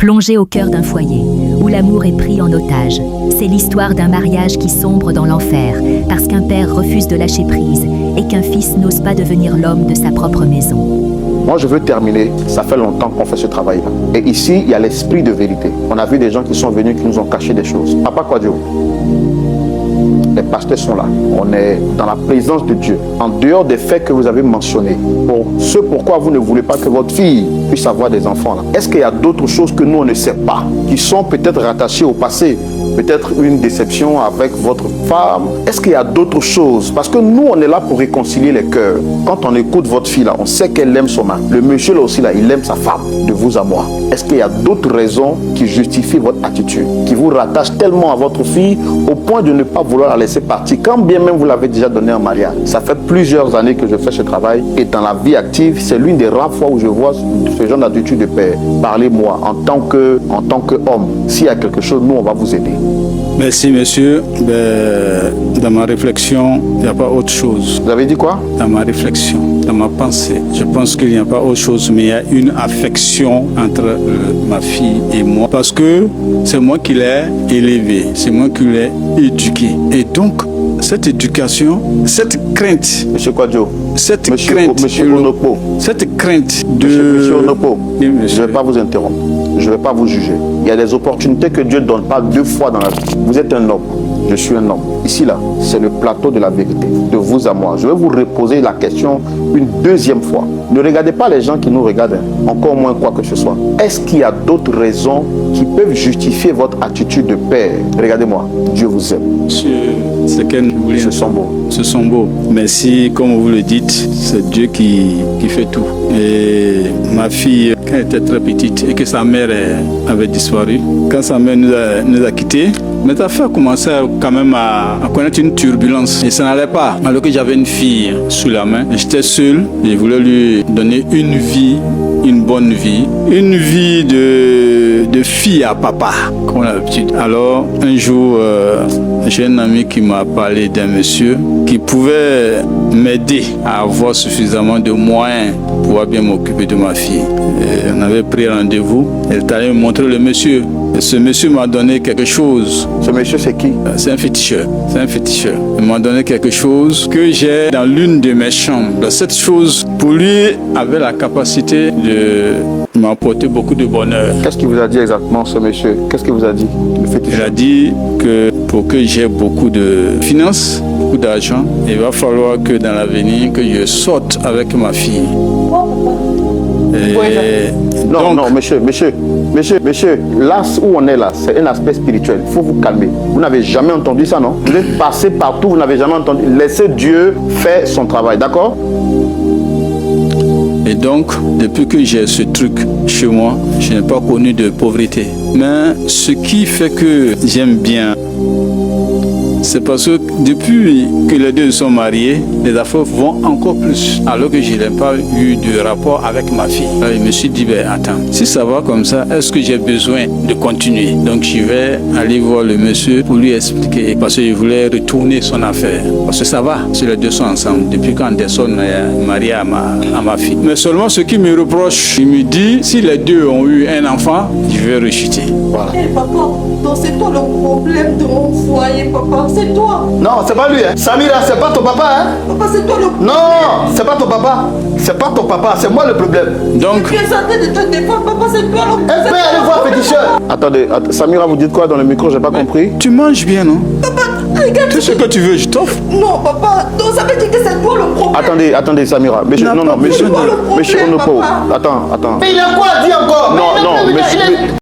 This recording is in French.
Plongé au cœur d'un foyer, où l'amour est pris en otage, c'est l'histoire d'un mariage qui sombre dans l'enfer, parce qu'un père refuse de lâcher prise et qu'un fils n'ose pas devenir l'homme de sa propre maison. Moi, je veux terminer. Ça fait longtemps qu'on fait ce travail-là. Et ici, il y a l'esprit de vérité. On a vu des gens qui sont venus, qui nous ont caché des choses. Papa Kouadio, les pasteurs sont là. On est dans la présence de Dieu. En dehors des faits que vous avez mentionnés, pour ce pourquoi vous ne voulez pas que votre fille puisse avoir des enfants là. Est-ce qu'il y a d'autres choses que nous, on ne sait pas, qui sont peut-être rattachées au passé? Peut-être une déception avec votre femme. Est-ce qu'il y a d'autres choses? Parce que nous, on est là pour réconcilier les cœurs. Quand on écoute votre fille là, on sait qu'elle aime son mari. Le monsieur là aussi là, il aime sa femme, de vous à moi. Est-ce qu'il y a d'autres raisons qui justifient votre attitude, qui vous rattachent tellement à votre fille au point de ne pas vouloir la laisser partir, quand bien même vous l'avez déjà donnée en mariage? Ça fait plusieurs années que je fais ce travail et dans la vie active, c'est l'une des rares fois où je vois ce genre d'attitude de père. Parlez-moi en tant qu'homme. S'il y a quelque chose, nous, on va vous aider. Merci, monsieur. Dans ma réflexion, il n'y a pas autre chose. Vous avez dit quoi? Dans ma réflexion, dans ma pensée, je pense qu'il n'y a pas autre chose, mais il y a une affection entre ma fille et moi. Parce que c'est moi qui l'ai élevée, c'est moi qui l'ai éduquée. Et donc, cette éducation, cette crainte... Monsieur Kouadio, cette monsieur Onopo. Cette crainte de... Monsieur Onopo, oui, monsieur. Je ne vais pas vous interrompre. Je ne vais pas vous juger. Il y a des opportunités que Dieu ne donne pas deux fois dans la vie. Vous êtes un homme. Je suis un homme. Ici, là, c'est le plateau de la vérité. De vous à moi. Je vais vous reposer la question une deuxième fois. Ne regardez pas les gens qui nous regardent, encore moins quoi que ce soit. Est-ce qu'il y a d'autres raisons qui peuvent justifier votre attitude de père? Regardez-moi. Dieu vous aime. Monsieur, c'est qu'elle voulait. Ce sont beaux. Ce sont beaux. Mais si, comme vous le dites, c'est Dieu qui fait tout. Et ma fille, quand elle était très petite et que sa mère avait disparu, quand sa mère nous a quittés, mes affaires commençaient quand même à connaître une turbulence. Et ça n'allait pas. Alors que j'avais une fille sous la main, j'étais seul. Je voulais lui donner une vie, une bonne vie. Une vie de fille à papa, comme on a l'habitude. Alors, un jour, j'ai un ami qui m'a parlé d'un monsieur qui pouvait m'aider à avoir suffisamment de moyens pour pouvoir bien m'occuper de ma fille. Et on avait pris rendez-vous. Elle allait me montrer le monsieur. Et ce monsieur m'a donné quelque chose. Ce monsieur, c'est qui? C'est un féticheur. C'est un féticheur. Il m'a donné quelque chose que j'ai dans l'une de mes chambres. Cette chose, pour lui, avait la capacité de m'apporter beaucoup de bonheur. Qu'est-ce qu'il vous a dit exactement, ce monsieur? Qu'est-ce qu'il vous a dit, le féticheur? Il a dit que pour que j'ai beaucoup de finances, beaucoup d'argent, il va falloir que dans l'avenir, que je sorte avec ma fille. Non, monsieur, là où on est là, c'est un aspect spirituel. Il faut vous calmer. Vous n'avez jamais entendu ça, non? Vous êtes passé partout, vous n'avez jamais entendu. Laissez Dieu faire son travail, d'accord? Et donc, depuis que j'ai ce truc chez moi, je n'ai pas connu de pauvreté. Mais ce qui fait que j'aime bien, c'est parce que depuis que les deux sont mariés, les affaires vont encore plus. Alors que je n'ai pas eu de rapport avec ma fille. Alors, je me suis dit, attends, si ça va comme ça, est-ce que j'ai besoin de continuer? Donc je vais aller voir le monsieur pour lui expliquer. Parce que je voulais retourner son affaire. Parce que ça va, si les deux sont ensemble. Depuis quand Anderson est marié à ma fille. Mais seulement ce qui me reproche, il me dit, si les deux ont eu un enfant, je vais rechuter. Voilà. Hey, papa, donc c'est toi le problème de mon foyer, papa. C'est toi. Non, c'est pas lui, hein. Samira, c'est pas ton papa, hein. Papa, c'est toi le problème. Non, c'est pas ton papa. C'est pas ton papa, c'est moi le problème. Donc, tu es en train de te défendre, papa, c'est toi le problème. Elle peut aller voir féticheur. Attendez, Samira, vous dites quoi dans le micro? J'ai pas compris. tu manges bien, non? Papa, regarde. Tout ce que tu veux, je t'offre. Non, papa, donc ça veut dire que c'est toi le problème. Attendez, Samira. Monsieur, Non, monsieur c'est toi le problème, Onopo. papa. Attends. Mais il a quoi à dire encore? Non,